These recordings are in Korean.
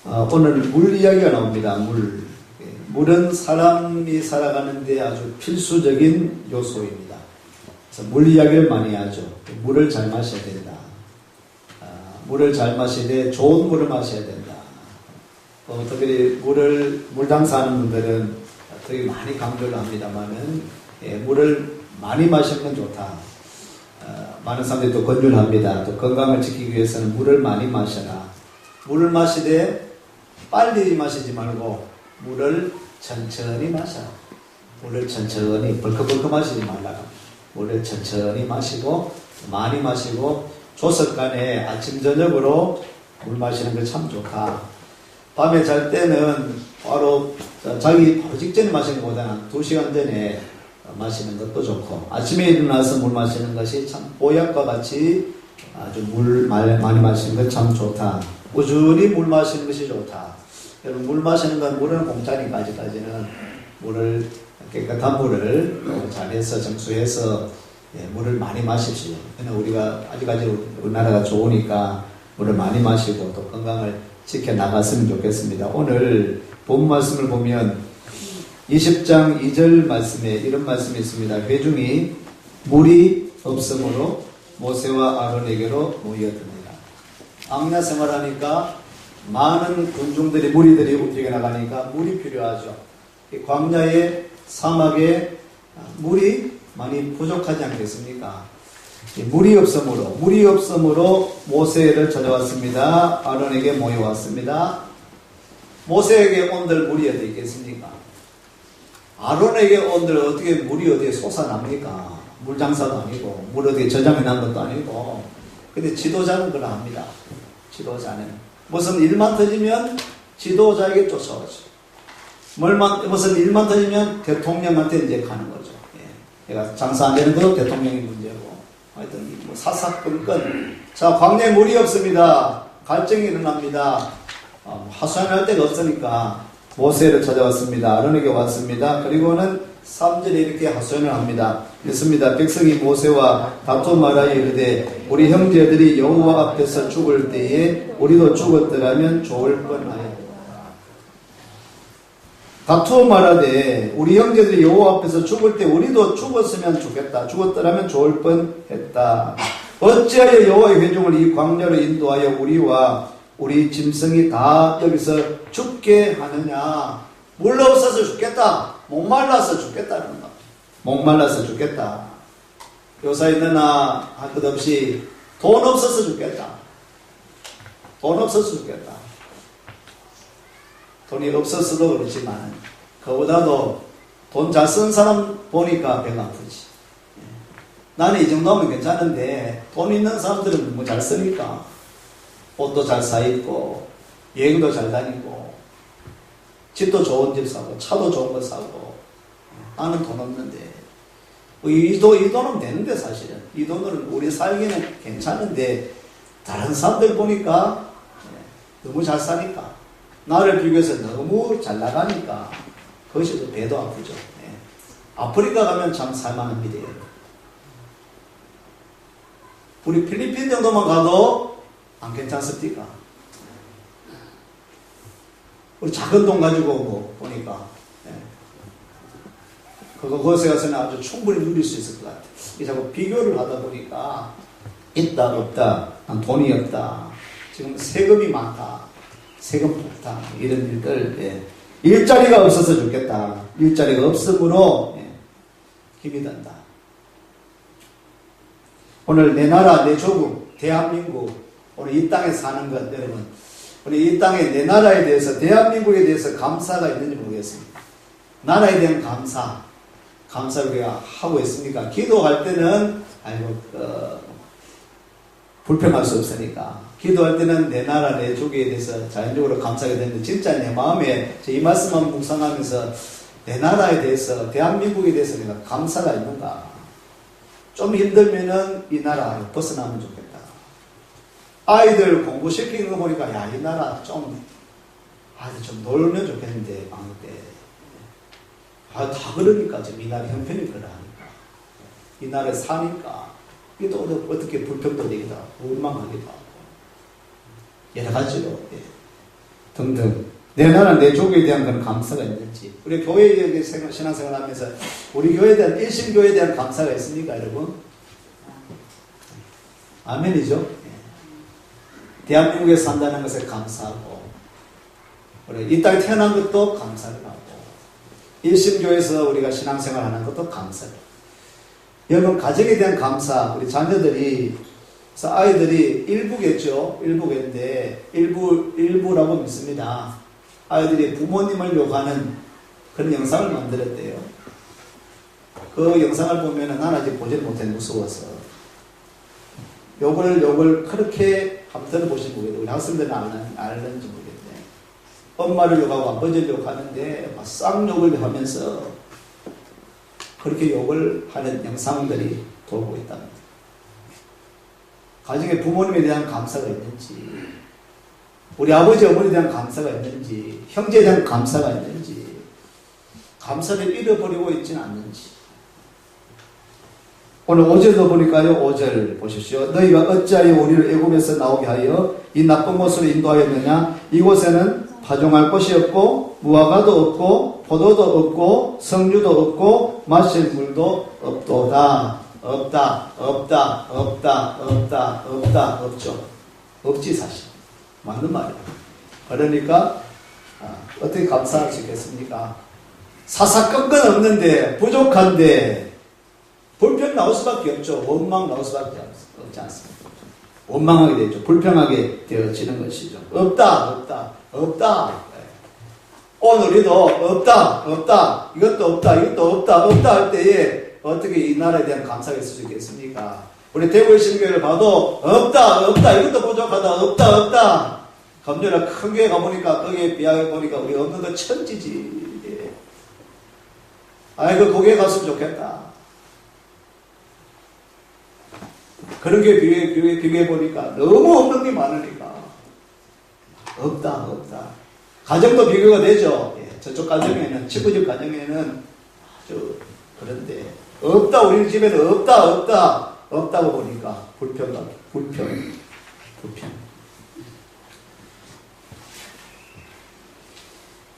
오늘 물 이야기가 나옵니다. 물은 사람이 살아가는데 아주 필수적인 요소입니다. 그래서 물 이야기를 많이 하죠. 물을 잘 마셔야 된다. 물을 잘 마셔야 돼. 좋은 물을 마셔야 된다. 특별히 물 장사하는 분들은 되게 많이 강조를 합니다만은, 물을 많이 마시는 건 좋다. 많은 사람들이 또 권유를 합니다. 또 건강을 지키기 위해서는 물을 많이 마셔라. 물을 마시되 빨리 마시지 말고 물을 천천히 마셔라. 물을 천천히 벌컥벌컥 마시지 말라. 물을 천천히 마시고 많이 마시고 조석간에 아침 저녁으로 물 마시는 게 참 좋다. 밤에 잘 때는 바로 자기 바로 직전에 마시는 것보다는 2시간 전에 마시는 것도 좋고, 아침에 일어나서 물 마시는 것이 참 보약과 같이 아주 물 많이 마시는 것 참 좋다. 꾸준히 물 마시는 것이 좋다. 여러분, 물 마시는 건 물은 공짜니까 아직까지는 깨끗한 물을 잘해서 정수해서 물을 많이 마십시오. 그냥 우리가 아직까지 우리나라가 좋으니까 물을 많이 마시고 또 건강을 지켜나갔으면 좋겠습니다. 오늘 본 말씀을 보면 20장 2절 말씀에 이런 말씀이 있습니다. 회중이 물이 없으므로 모세와 아론에게로 모여듭니다. 광야 생활하니까 많은 군중들이 무리들이 움직여 나가니까 물이 필요하죠. 광야의 사막에 물이 많이 부족하지 않겠습니까? 물이 없으므로 모세를 찾아왔습니다. 아론에게 모여왔습니다. 모세에게 온들 물이 어디 있겠습니까? 아론에게 온들 어떻게 물이 어디에 솟아납니까? 물장사도 아니고 물 어디에 저장해 난 것도 아니고. 근데 지도자는 그러 합니다. 지도자는 무슨 일만 터지면 지도자에게 쫓아오죠. 무슨 일만 터지면 대통령한테 이제 가는 거죠. 얘가 장사 안 되는 것도 대통령이 문제고. 하여튼 사사건건. 자, 광야에 물이 없습니다. 갈증이 일어납니다. 하수할 데가 없으니까 모세를 찾아왔습니다. 아론에게 왔습니다. 그리고는 3절에 이렇게 하소연을 합니다. 있습니다. 백성이 모세와 다투말하여 이르되 우리 형제들이 여호와 앞에서 죽을 때에 우리도 죽었더라면 좋을 뻔하였다. 다투어 말하되 우리 형제들이 여호와 앞에서 죽을 때 우리도 죽었으면 좋겠다. 죽었더라면 좋을 뻔했다. 어찌하여 여호와의 회중을 이 광야로 인도하여 우리와 우리 짐승이 다 여기서 죽게 하느냐. 물 없어서 죽겠다. 목말라서 죽겠다는 거. 목말라서 죽겠다. 요사 있느나 할 것 없이 돈 없어서 죽겠다. 돈 없어서 죽겠다. 돈이 없었어도 그렇지만 그보다도 돈 잘 쓴 사람 보니까 배가 아프지. 나는 이 정도면 괜찮은데 돈 있는 사람들은 너무 잘 쓰니까 옷도 잘 사입고 여행도 잘 다니고 집도 좋은 집 사고 차도 좋은 거 사고. 나는 돈 없는데 이 돈은 되는데 사실은 이 돈은 우리 살기는 괜찮은데 다른 사람들 보니까 너무 잘 사니까 나를 비교해서 너무 잘 나가니까 그것이 배도 아프죠. 아프리카 가면 참 살만합니다. 우리 필리핀 정도만 가도 안 괜찮습니까? 우리 작은 돈 가지고 보니까 그것에 가서는 아주 충분히 누릴 수 있을 것 같아요. 자꾸 비교를 하다 보니까 있다 없다, 돈이 없다, 지금 세금이 많다, 세금 폭탄 이런 일들, 일자리가 없어서 죽겠다. 일자리가 없으므로 힘이 든다. 오늘 내 나라 내 조국 대한민국 오늘 이 땅에 사는 것 여러분, 우리 이 땅에 내 나라에 대해서 대한민국에 대해서 감사가 있는지 모르겠습니다. 나라에 대한 감사를 우리가 하고 있습니까? 기도할 때는 불평할 수 없으니까 기도할 때는 내 나라 내 조국에 대해서 자연적으로 감사하게 되는데 진짜 내 마음에 이 말씀만 묵상하면서 내 나라에 대해서 대한민국에 대해서 내가 감사가 있는가? 좀 힘들면은 이 나라 벗어나면 좋겠다. 아이들 공부시키는 거 보니까 야, 이 나라 좀 놀면 좋겠는데 방학 때. 다 그러니까 지금 이 나라 형편이 그러니까 이 나라에 사니까 이게 또 어떻게 불평도 되기도 하고 원망하기도 하고 여러 가지로 등등. 내 나라 내 족에 대한 그런 감사가 있는지, 우리 교회에 신앙생활 하면서 우리 교회에 대한 일심교회에 대한 감사가 있습니까 여러분? 아멘이죠. 대한민국에 산다는 것에 감사하고, 우리 이 땅에 태어난 것도 감사를 하고, 일심교회에서 우리가 신앙생활 하는 것도 감사를 하고, 여러분 가정에 대한 감사, 우리 자녀들이, 아이들이 일부겠죠. 일부인데 일부라고 믿습니다. 아이들이 부모님을 욕하는 그런 영상을 만들었대요. 그 영상을 보면은 나는 아직 보지 못해 무서워서. 욕을 그렇게 한번 들어보신 분이 우리 학생들은 알는지 모르겠네. 엄마를 욕하고 아버지를 욕하는데 쌍욕을 하면서 그렇게 욕을 하는 영상들이 돌고 있답니다. 가정에 부모님에 대한 감사가 있는지, 우리 아버지 어머니에 대한 감사가 있는지, 형제에 대한 감사가 있는지, 감사를 잃어버리고 있지는 않는지. 오늘 5절도 보니까요, 5절 보십시오. 너희가 어찌하여 우리를 애굽에서 나오게 하여 이 나쁜 곳으로 인도하였느냐? 이곳에는 파종할 곳이 없고 무화과도 없고 포도도 없고 성류도 없고 마실 물도 없도다. 없다, 없죠. 없지 사실. 맞는 말이에요. 그러니까 어떻게 감사할 수 있겠습니까? 사사건건 없는데, 부족한데 불평 나올 수밖에 없죠. 원망 나올 수밖에 없지 않습니까? 원망하게 되죠. 불평하게 되어지는 것이죠. 없다. 오늘이도 없다. 이것도 없다 할 때에 어떻게 이 나라에 대한 감사가 있을 수 있겠습니까? 우리 대구의 신교회를 봐도 없다. 이것도 부족하다. 없다. 검전에 큰 교회 가보니까 거기에 비하해 보니까 우리 없는 거 천지지. 예. 아이고 거기에 갔으면 좋겠다. 그런 교회 비교해 보니까 너무 없는 게 많으니까 없다. 가정도 비교가 되죠. 예. 저쪽 가정에는, 친구집 가정에는 아주 그런데 없다. 우리 집에는 없다고 보니까 불평.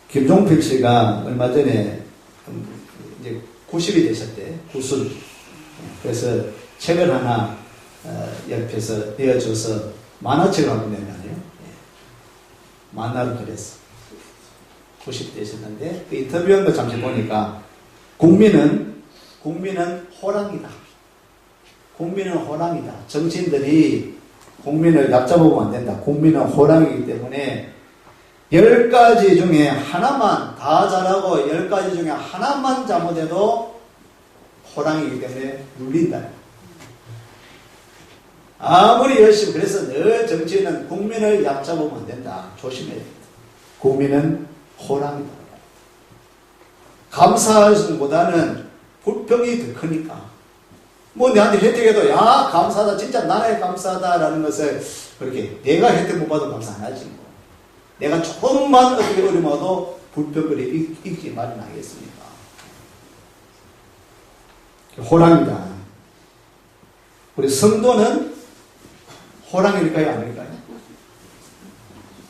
김종필 씨가 얼마 전에 이제 90이 되셨대. 90. 그래서 책을 하나 옆에서 내어줘서 만화책을 한번 내면요. 만화를 그렸어. 90 되셨는데 그 인터뷰한 거 잠시 보니까 국민은 호랑이다. 국민은 호랑이다. 정치인들이 국민을 얕잡아보면 안 된다. 국민은 호랑이기 때문에 10가지 중에 하나만 다 잘하고 10가지 중에 하나만 잘못해도 호랑이기 때문에 눌린다. 아무리 열심히, 그래서 늘 정치인은 국민을 얕잡으면 안 된다. 조심해야 된다. 국민은 호랑이다. 감사하기보다는 불평이 더 크니까. 뭐 내한테 혜택해도 야 감사하다, 진짜 나라에 감사하다라는 것을 그렇게 내가 혜택 못 받아도 감사 안 하지 뭐. 내가 조금만 어떻게 어려워도 불평거리 있기 마련하겠습니까? 호랑이다. 우리 성도는 호랑이일까요? 아닐까요?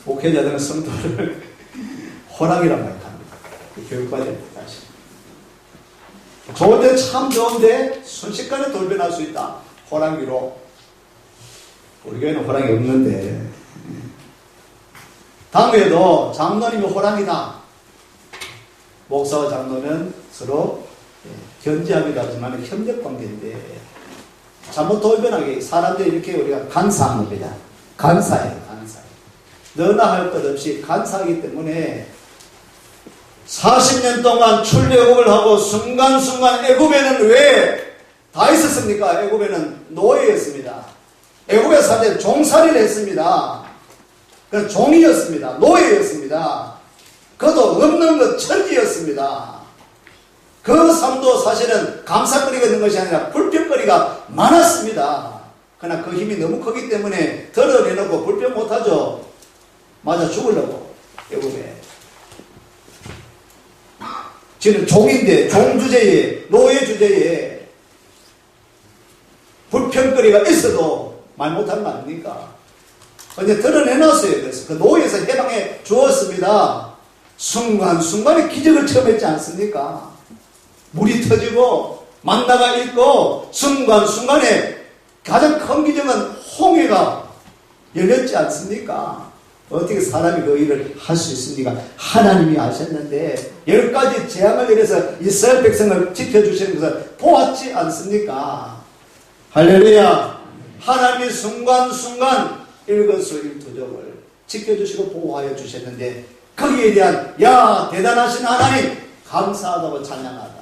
목회자들은 성도를 호랑이란 말을 합니다. 교육받아야 돼, 다시. 좋을 때 참 좋은데 순식간에 돌변할 수 있다. 호랑이로. 우리 교회는 호랑이 없는데. 당회도 장로님이 호랑이다. 목사와 장로는 서로 견제하기도 하지만 협력관계인데 잘못 돌변하게 사람들이 이렇게 우리가 간사한 겁니다. 간사예요. 너나 할 것 없이 간사하기 때문에 40년 동안 출애굽을 하고 순간순간 애굽에는 왜 다 있었습니까? 애굽에는 노예였습니다. 애굽에 살 때 종살이를 했습니다. 그 종이었습니다. 노예였습니다. 그것도 없는 것 천지였습니다. 그 삶도 사실은 감사거리가 있는 것이 아니라 불평거리가 많았습니다. 그러나 그 힘이 너무 크기 때문에 덜어내놓고 불평 못하죠. 맞아 죽으려고 애굽에. 지금 종인데 종 주제에 노예 주제에 불평거리가 있어도 말 못하는 거 아닙니까? 근데 드러내놨어요. 그래서 그 노예에서 해방해 주었습니다. 순간순간에 기적을 체험했지 않습니까? 물이 터지고 만나가 있고 순간순간에 가장 큰 기적은 홍해가 열렸지 않습니까? 어떻게 사람이 그 일을 할 수 있습니까? 하나님이 하셨는데 10가지 재앙을 내려서 이스라엘 백성을 지켜주시는 것을 보았지 않습니까? 할렐루야! 하나님이 순간순간 일거수일투족을 지켜주시고 보호하여 주셨는데 거기에 대한 야 대단하신 하나님 감사하다고 찬양하다.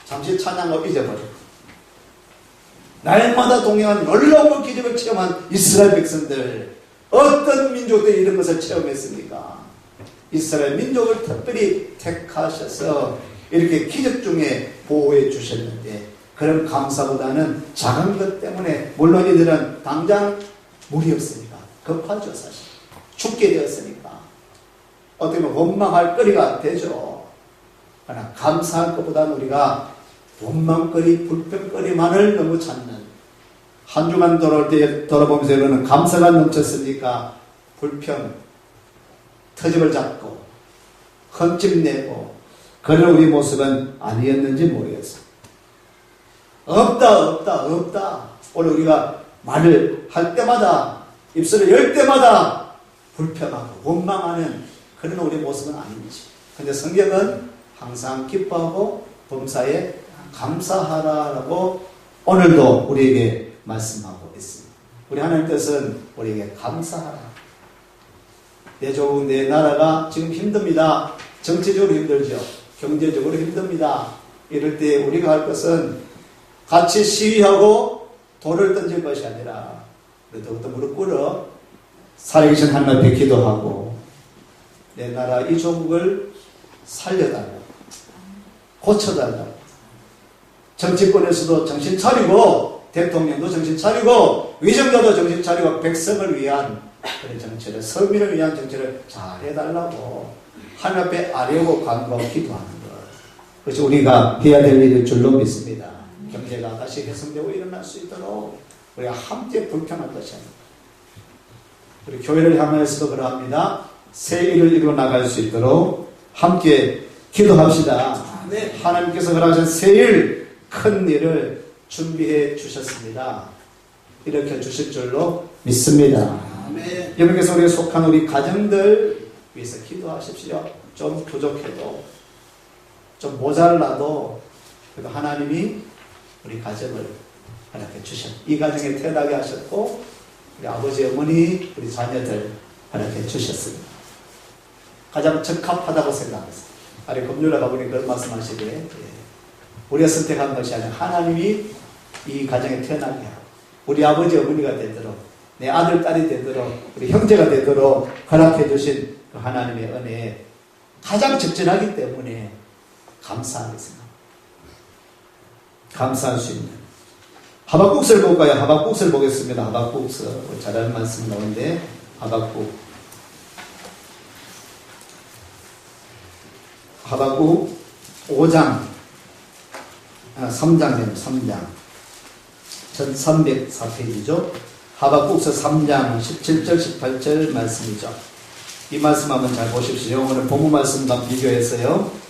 잠시 찬양하고 잊어버리고 날마다 동행한 놀라운 기적을 체험한 이스라엘 백성들, 어떤 민족들이 이런 것을 체험했습니까? 이스라엘 민족을 특별히 택하셔서 이렇게 기적 중에 보호해 주셨는데 그런 감사보다는 작은 것 때문에 물론 이들은 당장 물이 없으니까 급하죠. 사실 죽게 되었으니까 어떻게 보면 원망할 거리가 되죠. 그러나 감사할 것보다는 우리가 원망거리, 불평거리만을 너무 찾는, 한 주간 돌아올 때 돌아보면서 여러분은 감사가 넘쳤습니까? 불평, 터집을 잡고 흠집 내고 그런 우리 모습은 아니었는지 모르겠어요. 없다. 오늘 우리가 말을 할 때마다 입술을 열 때마다 불평하고 원망하는 그런 우리 모습은 아닌지. 근데 성경은 항상 기뻐하고 범사에 감사하라라고 오늘도 우리에게 말씀하고 있습니다. 우리 하나님 뜻은 우리에게 감사하라. 내 조국, 내 나라가 지금 힘듭니다. 정치적으로 힘들죠. 경제적으로 힘듭니다. 이럴 때 우리가 할 것은 같이 시위하고 돌을 던질 것이 아니라 더욱더 무릎 꿇어 살아계신 하나님 앞에 기도하고 내 나라 이 조국을 살려달라고, 고쳐달라고, 정치권에서도 정신 차리고 대통령도 정신 차리고 위정자도 정신 차리고 백성을 위한 그런 정치를, 서민을 위한 정치를 잘 해달라고 하나님 앞에 아뢰고 간구하고 기도하는 것, 그것이 우리가 해야 될 일일 줄로 믿습니다. 경제가 다시 개선되고 일어날 수 있도록 우리가 함께 불평할 것이 아닙니다. 우리 교회를 향하여서도 그러합니다. 새 일을 이루어 나갈 수 있도록 함께 기도합시다. 하나님께서 그러하신 새 일, 큰 일을 준비해 주셨습니다. 일으켜 주실 줄로 믿습니다. 여러분께서 우리에 속한 우리 가정들 위해서 기도하십시오. 좀 부족해도, 좀 모자라도 그래도 하나님이 우리 가정을 허락해 주셨고, 이 가정에 태어나게 하셨고, 우리 아버지, 어머니, 우리 자녀들 허락해 주셨습니다. 가장 적합하다고 생각했습니다. 아래 금요일에 가보니 그런 말씀하시기에 우리가 선택한 것이 아니라 하나님이 이 가정에 태어나게 하고 우리 아버지, 어머니가 되도록, 내 아들, 딸이 되도록, 우리 형제가 되도록 허락해 주신 그 하나님의 은혜에 가장 적절하기 때문에 감사하겠습니다. 감사할 수 있는 하박국서를 볼까요? 하박국서를 보겠습니다. 하박국서 잘 아는 말씀 나오는데 하박국 5장 3장이에요. 3장 1304페이지죠. 하박국서 3장 17절 18절 말씀이죠. 이 말씀 한번 잘 보십시오. 오늘 본문 말씀과 비교해서요.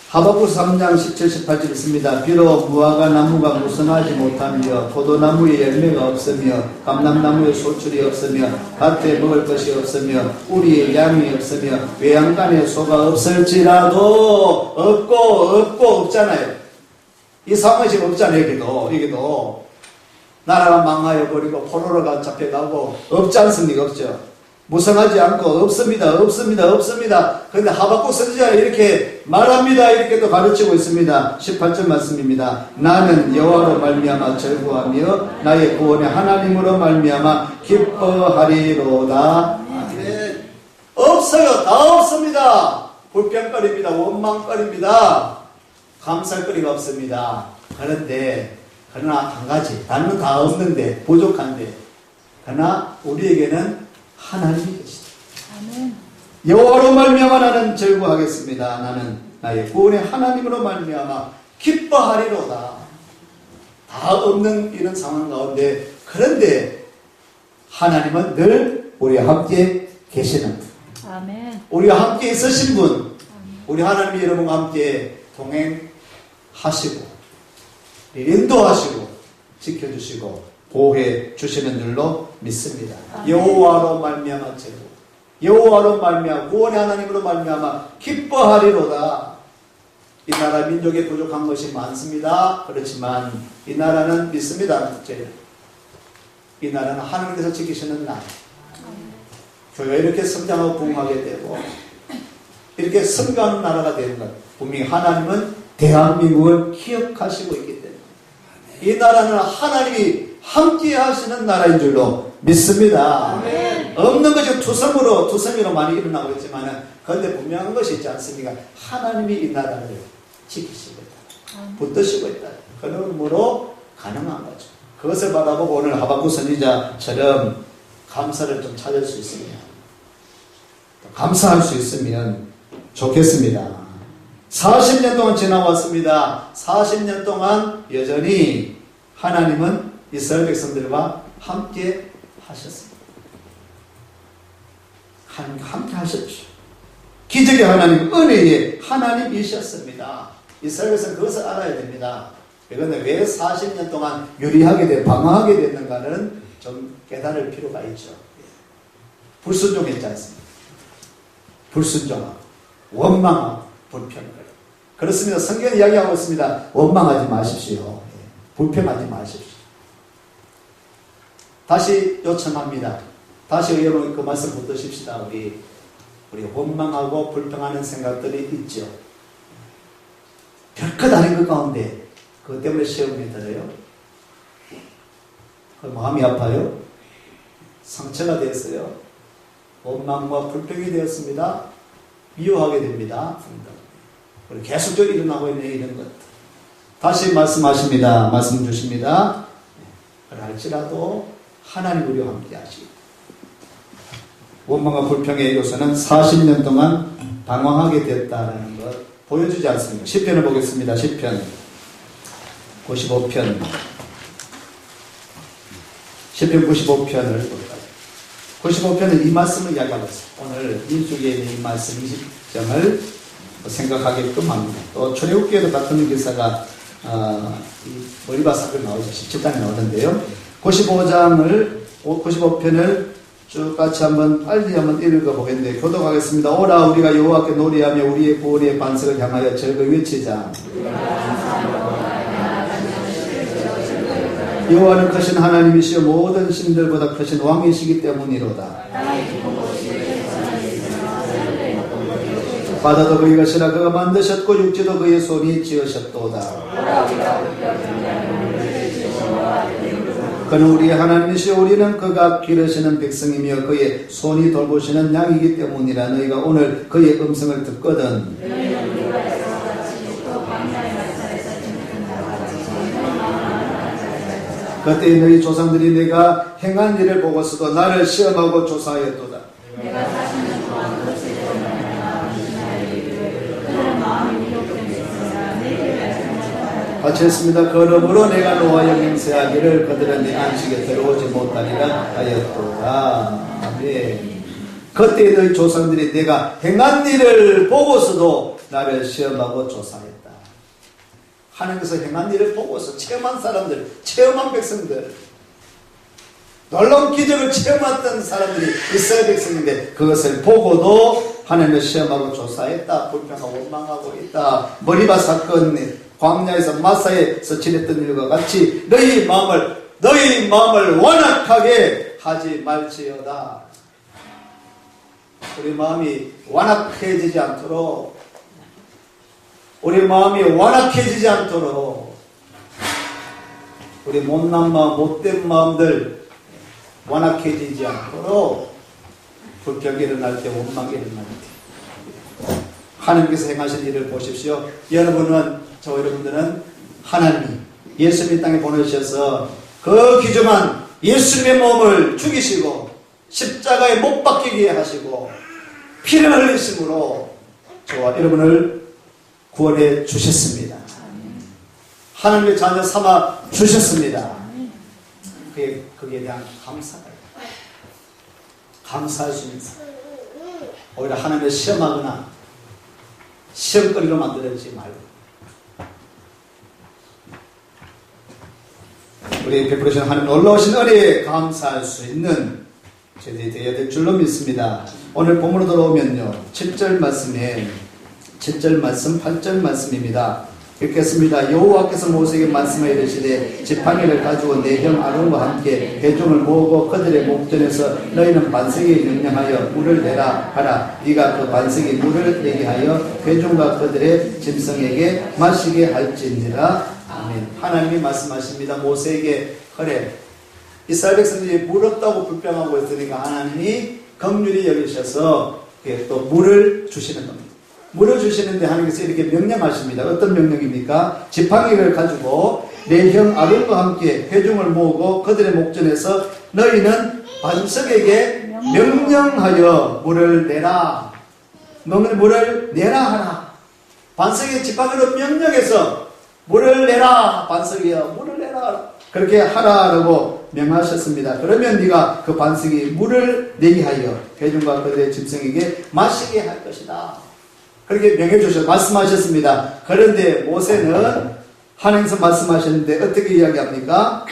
하박국서 3장 17, 18절 있습니다. 비록 무화과 나무가 무성하지 못하며 포도나무에 열매가 없으며 감람나무에 소출이 없으며 밭에 먹을 것이 없으며 우리의 양이 없으며 외양간에 소가 없을지라도 없잖아요. 이 상황이 지금 없잖아요. 여기도 나라가 망하여 버리고 포로로가 잡혀가고 없지 않습니까? 없죠. 무성하지 않고 없습니다. 그런데 하박국 선지자가 이렇게 말합니다. 이렇게 또 가르치고 있습니다. 18절 말씀입니다. 나는 여호와로 말미암아 절구하며 나의 구원의 하나님으로 말미암아 기뻐하리로다. 아멘. 없어요. 다 없습니다. 불평거리입니다. 원망거리입니다. 감사거리가 없습니다. 그러나 한 가지, 다른 다 없는데 부족한데, 그러나 우리에게는 하나님이 계시다. 아멘. 여호와로 말미암아 나는 절구하겠습니다. 나는 나의 구원의 하나님으로 말미암아 기뻐하리로다. 다 없는 이런 상황 가운데, 그런데 하나님은 늘 우리와 함께 계시는 분, 아멘. 우리와 함께 있으신 분, 우리 하나님이 여러분과 함께 동행하시고 인도하시고 지켜주시고 보호해 주시는 줄로 믿습니다. 여호와로 말미암아 제로, 여호와로 말미암아 구원의 하나님으로 말미암아 기뻐하리로다. 이 나라 민족에 부족한 것이 많습니다. 그렇지만 이 나라는 믿습니다. 이 나라는 하나님께서 지키시는 나라. 교회가 이렇게 성장하고 부흥하게 되고 이렇게 성장하는 나라가 되는 것, 분명히 하나님은 대한민국을 기억하시고 있기 때문에 이 나라는 하나님이 함께 하시는 나라인 줄로 믿습니다. 아멘. 없는 것이 투성이로 많이 일어나고 있지만 그런데 분명한 것이 있지 않습니까? 하나님이 이 나라를 지키시고 있다, 붙드시고 있다. 그러므로 가능한 거죠. 그것을 바라보고 오늘 하박국 선지자처럼 감사를 좀 찾을 수 있으면, 감사할 수 있으면 좋겠습니다. 40년 동안 지나왔습니다. 40년 동안 여전히 하나님은 이스라엘 백성들과 함께 하셨습니다. 함께 하셨죠. 기적의 하나님, 은혜의 하나님이셨습니다. 이스라엘 백성은 그것을 알아야 됩니다. 그런데 왜 40년 동안 유리하게 방황하게 됐는가는 좀 깨달을 필요가 있죠. 불순종했지 않습니까? 불순종하고 원망하고 불평을. 그렇습니다. 성경이 이야기하고 있습니다. 원망하지 마십시오. 불평하지 마십시오. 다시 요청합니다. 다시 여러분 그 말씀 붙드십시다. 우리 원망하고 불평하는 생각들이 있죠. 별것 아닌 것 가운데 그것 때문에 시험이 들어요. 그 마음이 아파요. 상처가 되었어요. 원망과 불평이 되었습니다. 미워하게 됩니다. 우리 계속적으로 일어나고 있는 이런 것. 다시 말씀하십니다. 말씀 주십니다. 그럴지라도 하나님 우리와 함께 하시고, 원망과 불평의 요소는 40년 동안 방황하게 됐다는 것 보여주지 않습니다. 10편을 보겠습니다. 10편 95편 10편 95편을 볼까요? 95편은 이 말씀을 이야기하고 있습니다. 오늘 민수기에 있는 이 말씀 20점을 생각하게끔 합니다. 또 출애굽기에도 같은 기사가 이 머리바 사건 나오죠. 17장에 나오는데요. 95편을 쭉 같이 빨리 한번 읽어보겠는데, 교독하겠습니다. 오라, 우리가 여호와께 노래하며 우리의 구원의 반석을 향하여 즐거이 외치자. 여호와는 크신 하나님이시여 모든 신들보다 크신 왕이시기 때문이로다. 바다도 그의 것이라 그가 만드셨고 육지도 그의 손이 지으셨도다. 그는 우리의 하나님이시여 우리는 그가 기르시는 백성이며 그의 손이 돌보시는 양이기 때문이라. 너희가 오늘 그의 음성을 듣거든 그때 너희 조상들이 내가 행한 일을 보고서도 나를 시험하고 조사하였도다. 같이 했습니다. 그러므로 내가 노하여 맹세하기를 그들은 내 안식에 들어오지 못하리라 하였도다. 아멘. 그때 너희 조상들이 내가 행한 일을 보고서도 나를 시험하고 조사했다. 하나님께서 행한 일을 보고서 체험한 사람들, 체험한 백성들, 놀라운 기적을 체험했던 사람들이 이스라엘 백성인데 그것을 보고도 하나님을 시험하고 조사했다. 불평하고 원망하고 있다. 머리바 사건, 광야에서 마사에서 지냈던 일과 같이 너희 마음을 완악하게 하지 말지어다. 우리 마음이 완악해지지 않도록, 우리 마음이 완악해지지 않도록, 우리 못난 마음, 못된 마음들 완악해지지 않도록 불평이 일어날 때, 원망이 일어날 때 하나님께서 행하신 일을 보십시오. 여러분들은 하나님이 예수님 땅에 보내주셔서 그 귀중한 예수님의 몸을 죽이시고 십자가에 못 박히게 하시고 피를 흘리심으로 저와 여러분을 구원해 주셨습니다. 하나님의 자녀 삼아 주셨습니다. 거기에 대한 감사가 감사할 수 있는 사람. 오히려 하나님을 시험하거나 시험거리로 만들지 말고 우리 베풀으신 하나님 놀라우신 은혜에 감사할 수 있는 저희들이 되어야 될 줄로 믿습니다. 오늘 본문으로 돌아오면요 7절 말씀에 7절 말씀 8절 말씀입니다. 읽겠습니다. 여호와께서 모세에게 말씀하여 이르시되 지팡이를 가지고 내 형 아론과 함께 회중을 모으고 그들의 목전에서 너희는 반석에 명령하여 물을 내라 하라. 네가 그 반석에 물을 내게 하여 회중과 그들의 짐승에게 마시게 할지니라. 아멘. 하나님이 말씀하십니다. 모세에게 그래 이스라엘 백성들이 물 없다고 불평하고 있으니까 하나님이 긍휼히 여기셔서 또 물을 주시는 겁니다. 물을 주시는데 하나님께서 이렇게 명령하십니다. 어떤 명령입니까? 지팡이를 가지고 내 형 아론과 함께 회중을 모으고 그들의 목전에서 너희는 반석에게 명령하여 물을 내라. 물을 내라 하라. 반석에 지팡이로 명령해서 물을 내라. 반석이여 물을 내라. 그렇게 하라라고 명하셨습니다. 그러면 네가 그 반석이 물을 내게 하여 회중과 그들의 짐승에게 마시게 할 것이다. 그렇게 명해 주셔서 말씀하셨습니다. 그런데 모세는 하나님께서 말씀하셨는데 어떻게 이야기합니까?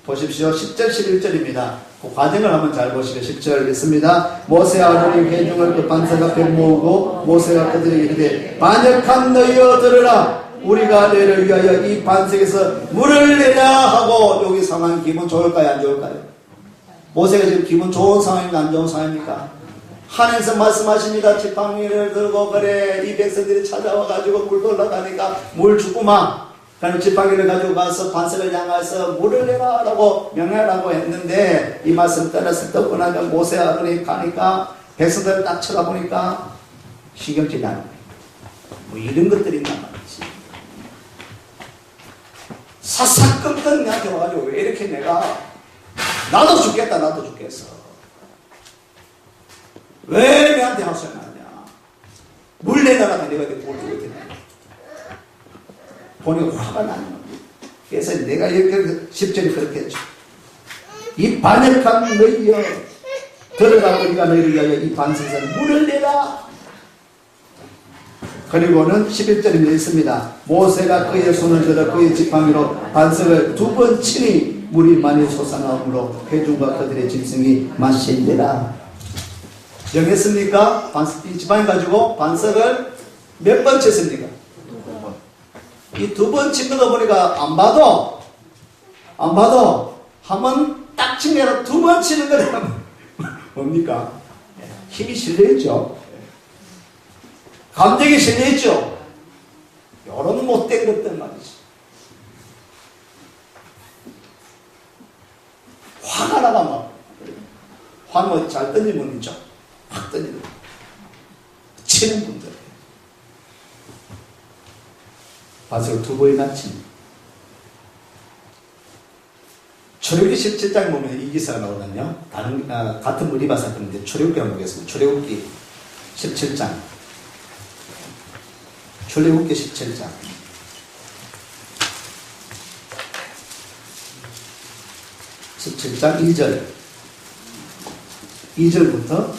보십시오. 10절 11절입니다. 그 과정을 한번 잘 보시고 10절 있습니다. 모세와 아론이 회중을 그 반석 앞에 모으고 모세가 그들에게 이르되 반역한 너희여 들으라. 우리가 너희를 위하여 이 반석에서 물을 내라 하고 여기 상황 기분 좋을까요? 안 좋을까요? 모세가 지금 기분 좋은 상황입니까? 안 좋은 상황입니까? 하나님께서 말씀하십니다. 지팡이를 들고 그래 이 백성들이 찾아와가지고 물 돌아가니까 물 주구마. 그럼 지팡이를 가지고 가서 반석을 향해서 물을 내라 라고 명하라고 했는데 이 말씀 따라서 떠나가 모세 아론이 가니까 백성들을 딱 쳐다보니까 신경질이 안 나요. 뭐 이런 것들이 있단 말이지. 사사건건 나한테 와가지고 왜 이렇게 내가 나도 죽겠다 나도 죽겠어. 왜 내한테 하소연하냐? 물 내다가 내가 뭘 주겠냐? 보니까 화가 나는 겁니다. 그래서 내가 이렇게 10절에 그렇게 했죠. 이 반역한 너희여 들어가 우리가 너희를 위하여 이 반석에서 물을 내라. 그리고는 11절에 있습니다. 모세가 그의 손을 들어 그의 지팡이로 반석을 2번 치니 물이 많이 솟아나오므로 회중과 그들의 짐승이 마신대라. 정했습니까? 이 지팡이 가지고 반석을 몇 번 쳤습니까? 이 2번 친 거다 보니까 안 봐도 한 번 딱 친 게 아니라 2번 치는 거는 뭡니까? 힘이 실려있죠. 감정이 실려있죠. 이런 못된 것들 말이지. 화가 나가 막 화는 잘 던진 분 있죠. 확 던지는 치는 분들 반석을 2번이나 친. 출애굽기 17장 보면 이 기사가 나오거든요. 같은 무리바 사건인데 출애굽기 한번 보겠습니다. 출애굽기 17장. 출애굽기 17장. 17장 2절. 2절부터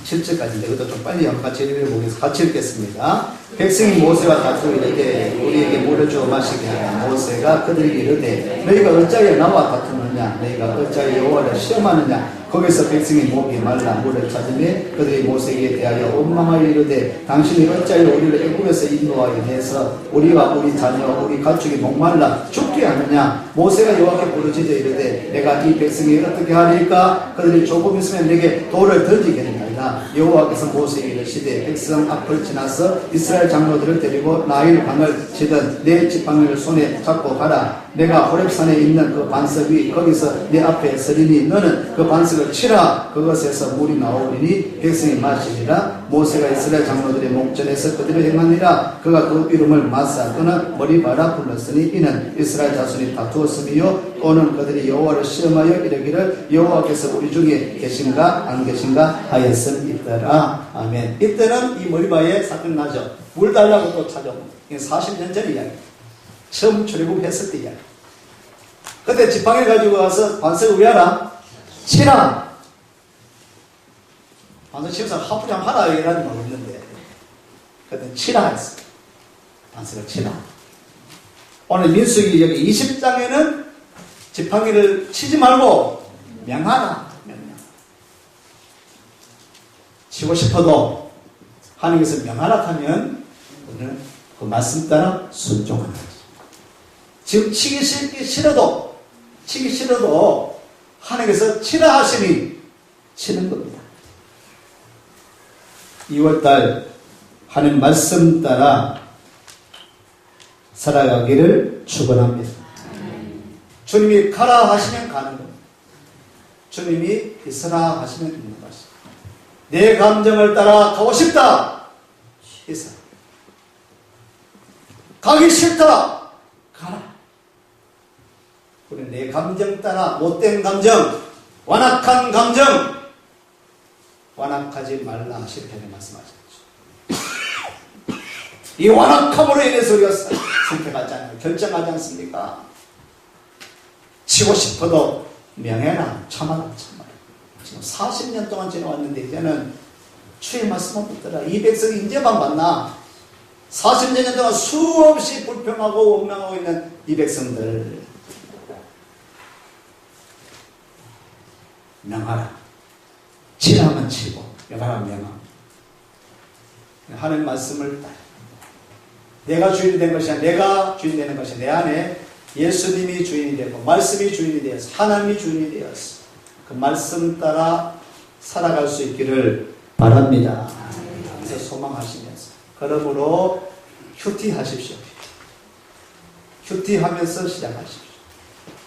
7절까지인데 이것도 좀 빨리 같이 읽어보겠습니다. 같이 읽겠습니다. 백성이 모세와 다투고 이르되 우리에게 물을 주어 마시게 하라. 모세가 그들에게 이르되 너희가 어찌하여 나와 다투느냐? 너희가 어찌하여 여호와를 시험하느냐? 거기서 백성이 목이 말라 물을 찾으며 그들이 모세에게 대하여 원망하여 이르되 당신이 어찌하여 우리를 애굽에서 인도하게 해서 우리와 우리 자녀 우리 가축이 목말라 죽게 하느냐? 모세가 여호와께 부르짖어 이르되 내가 이 백성이 어떻게 하리까? 그들이 조금 있으면 내게 돌을 던지겠느냐? 여호와께서 모세에게 이르시되 백성 앞을 지나서 이스라엘 장로들을 데리고 나일 강을 치던 내 지팡이를 손에 잡고 가라. 내가 호렙산에 있는 그 반석 위 거기서 내 앞에 서리니 너는 그 반석을 치라. 그것에서 물이 나오리니 백성이 마시리라. 모세가 이스라엘 장로들의 목전에서 그들을 행하니라. 그가 그 이름을 마사 또는 머리바라 불렀으니 이는 이스라엘 자손이 다투었으며 오는 그들이 여호와를 시험하여 이르기를 여호와께서 우리 중에 계신가 안 계신가 하였음이더라. 아멘. 이때는 이 머리바에 사건이 나죠. 물 달라고 또 찾아옵니다. 이게 40년 전 이야기. 처음 출애굽했을 때 이야기. 그때 지팡이를 가지고 가서 반석을 왜 하라? 치라. 반석 치면서 하프장 하라 이라는 말 없는데 그때 치라 했어. 반석을 치라. 오늘 민수기 여기 20장에는 지팡이를 치지 말고 명하라. 명령. 치고 싶어도 하나님께서 명하라 하면 우리는 그 말씀 따라 순종하는 거지. 지금 치기 싫어도 하나님께서 치라 하시니 치는 겁니다. 2월달 하나님 말씀 따라 살아가기를 축원합니다. 주님이 가라 하시면 가는 겁니다. 주님이 있으라 하시면 있는 것입니다. 내 감정을 따라 가고 싶다. 있어. 가기 싫다. 가라. 우리 내 감정 따라 못된 감정, 완악한 감정, 완악하지 말라 하실 편에 말씀하셨죠. 이 완악함으로 인해서 우리가 선택하지 않아요. 결정하지 않습니까? 치고 싶어도 명해라. 참아라. 지금 40년 동안 지나왔는데 이제는 주의 말씀만 듣더라. 이 백성이 이제만 만나. 40년 동안 수없이 불평하고 원망하고 있는 이 백성들 명하라. 치라면 치고 명하라면 명함. 하나님 말씀을 따라. 내가 주인이 된 것이 아니라 내가 주인이 되는 것이 내 안에 예수님이 주인이 되고 말씀이 주인이 되어서 하나님이 주인이 되어서 그 말씀 따라 살아갈 수 있기를 바랍니다. 그래서 소망하시면서 그러므로 큐티하십시오. 큐티하면서 시작하십시오.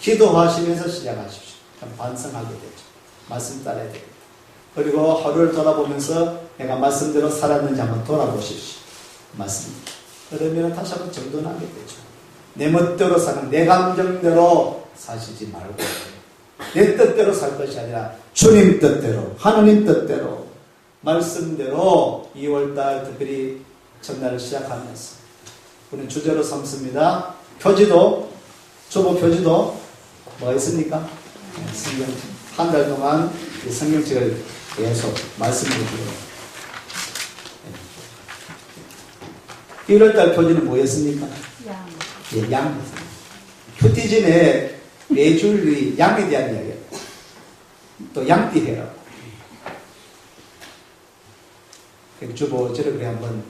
기도하시면서 시작하십시오. 반성하게 되죠. 말씀 따라야 됩니다. 그리고 하루를 돌아보면서 내가 말씀대로 살았는지 한번 돌아보십시오. 말씀. 그러면 다시 한번 정돈하게 되죠. 내 멋대로 사는 내 감정대로 사시지 말고 내 뜻대로 살 것이 아니라 주님 뜻대로 하나님 뜻대로 말씀대로 2월달 특별히 첫날을 시작하면서 우리는 주제로 삼습니다. 표지도 주보 표지도 뭐가 있습니까? 성경 한 달 동안 이 성경책을 계속 말씀을 드려요. 1월달 표지는 뭐였습니까? 양. 예, 양. 큐티진에 매주일이 양에 대한 이야기예요. 또 양띠해라고. 주보 저렇게 한번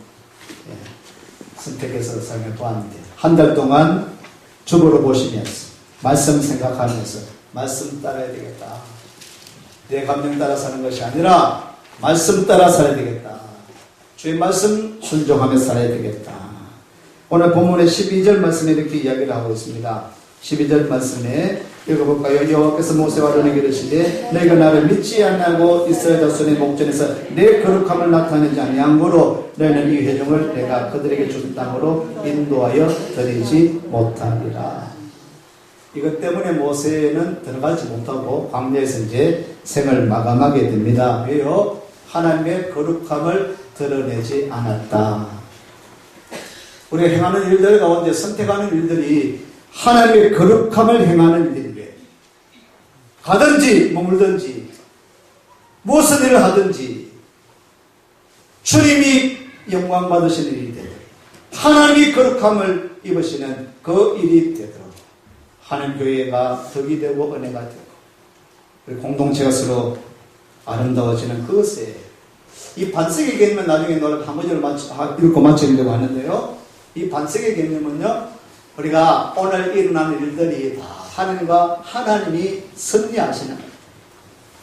선택해서 설명해 보았는데 한 달 동안 주보를 보시면서 말씀 생각하면서 말씀 따라야 되겠다. 내 감정 따라 사는 것이 아니라 말씀 따라 살아야 되겠다. 주의 말씀 순종하며 살아야 되겠다. 오늘 본문의 12절 말씀에 이렇게 이야기를 하고 있습니다. 12절 말씀에 읽어볼까요? 여호와께서 모세와 아론에게 이르시되 너희가 나를 믿지 아니하고 이스라엘 자손의 목전에서 내 거룩함을 나타내지 아니함으로 너희는 이 회중을 내가 그들에게 준 땅으로 인도하여 드리지 못하리라. 이것 때문에 모세는 들어가지 못하고 광야에서 이제 생을 마감하게 됩니다. 왜요? 하나님의 거룩함을 드러내지 않았다. 우리가 행하는 일들 가운데 선택하는 일들이 하나님의 거룩함을 행하는 일인데 가든지 머물든지 무슨 일을 하든지 주님이 영광 받으시는 일이 되도록 하나님이 거룩함을 입으시는 그 일이 되도록 하나님 교회가 덕이 되고 은혜가 되고 그리고 공동체가 서로 아름다워지는 그것에 이 반석의 개념은 나중에 노래 한 번을 읽고 마치려고 하는데요. 이 반석의 개념은요, 우리가 오늘 일어나는 일들이 다 하나님과 하나님이 섭리하시는 거예요.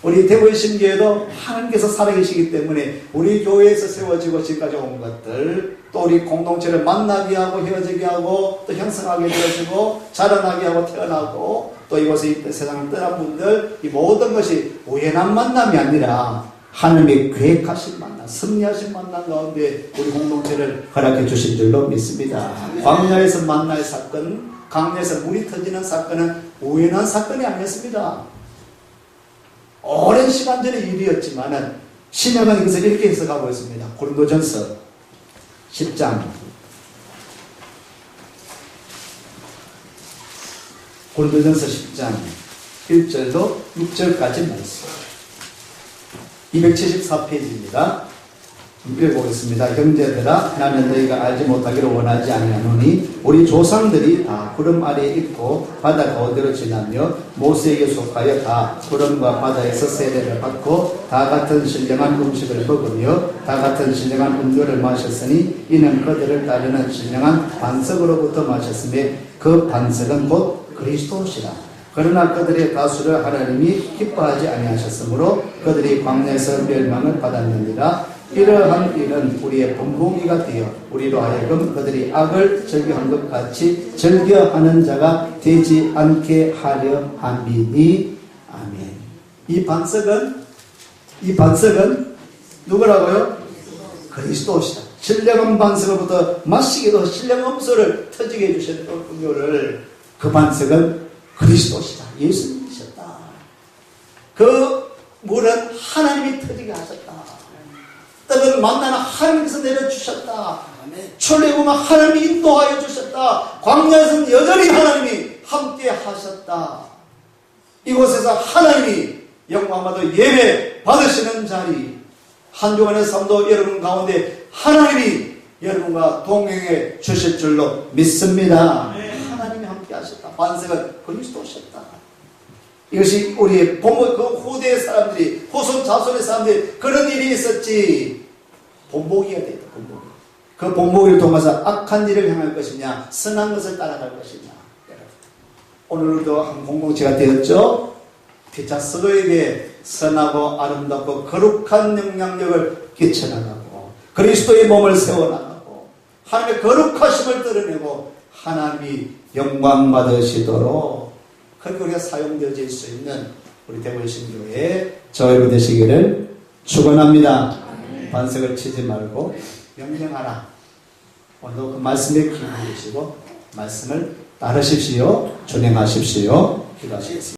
우리 대구의 신교회도 하나님께서 살아계시기 때문에 우리 교회에서 세워지고 지금까지 온 것들, 또 우리 공동체를 만나게 하고 헤어지게 하고 또 형성하게 되어지고 자라나게 하고 태어나고 또 이곳에 세상을 떠난 분들, 이 모든 것이 우연한 만남이 아니라 하나님의 계획하신 만남, 섭리하신 만남 가운데 우리 공동체를 허락해 주신 줄로 믿습니다. 광야에서 만나의 사건, 강야에서 물이 터지는 사건은 우연한 사건이 아니었습니다. 오랜 시간 전의 일이었지만은 신약은 이것을 이렇게 해석하고 있습니다. 고린도전서 10장 고린도전서 10장 1절로 6절까지 말씀. 274페이지입니다. 읽어보겠습니다. 형제들아, 나는 너희가 알지 못하기를 원하지 아니하노니 우리 조상들이 다 구름 아래에 있고 바다 가운데로 지나며 모세에게 속하여 다 구름과 바다에서 세례를 받고 다 같은 신령한 음식을 먹으며 다 같은 신령한 음료를 마셨으니 이는 그들을 따르는 신령한 반석으로부터 마셨으며 그 반석은 곧 그리스도시라. 그러나 그들의 다수를 하나님이 기뻐하지 아니하셨으므로 그들이 광야에서 멸망을 받았느니라. 이러한 일은 우리의 본보기가 되어 우리로 하여금 그들이 악을 즐겨한 것 같이 즐겨하는 자가 되지 않게 하려 함이니. 아멘. 이 반석은 누구라고요? 그리스도시다. 신령한 반석으로부터 마시기도 신령한 음소를 터지게 해주신 음료를, 그 반석은 그리스도시다. 예수님이셨다. 그 물은 하나님이 터지게 하셨다. 떡을 만나는 하나님께서 내려주셨다. 출애굽은 하나님이 인도하여 주셨다. 광야에서는 여전히 하나님이 함께 하셨다. 이곳에서 하나님이 영광받아 예배 받으시는 자리, 한 주간의 삶도 여러분 가운데 하나님이 여러분과 동행해 주실 줄로 믿습니다. 하나님이 함께 하셨다. 반석은 그리스도셨다. 이것이 우리의 본보, 그 후대의 사람들이, 후손 자손의 사람들이 그런 일이 있었지. 본보기가 되었다. 본보기. 그 본보기를 통해서 악한 일을 행할 것이냐, 선한 것을 따라갈 것이냐. 오늘도 한 공동체가 되었죠. 피차 서로에게 선하고 아름답고 거룩한 영향력을 끼쳐나가고 그리스도의 몸을 세워나가고 하나님의 거룩하심을 드러내고 하나님이 영광 받으시도록 그렇게 우리가 사용되어질 수 있는 우리 대구신교회 저희로 되시기를 축원합니다. 반석을 치지 말고 명령하라. 오늘도 그 말씀에 기울이시고 말씀을 따르십시오. 준행하십시오. 기도하시겠습니다.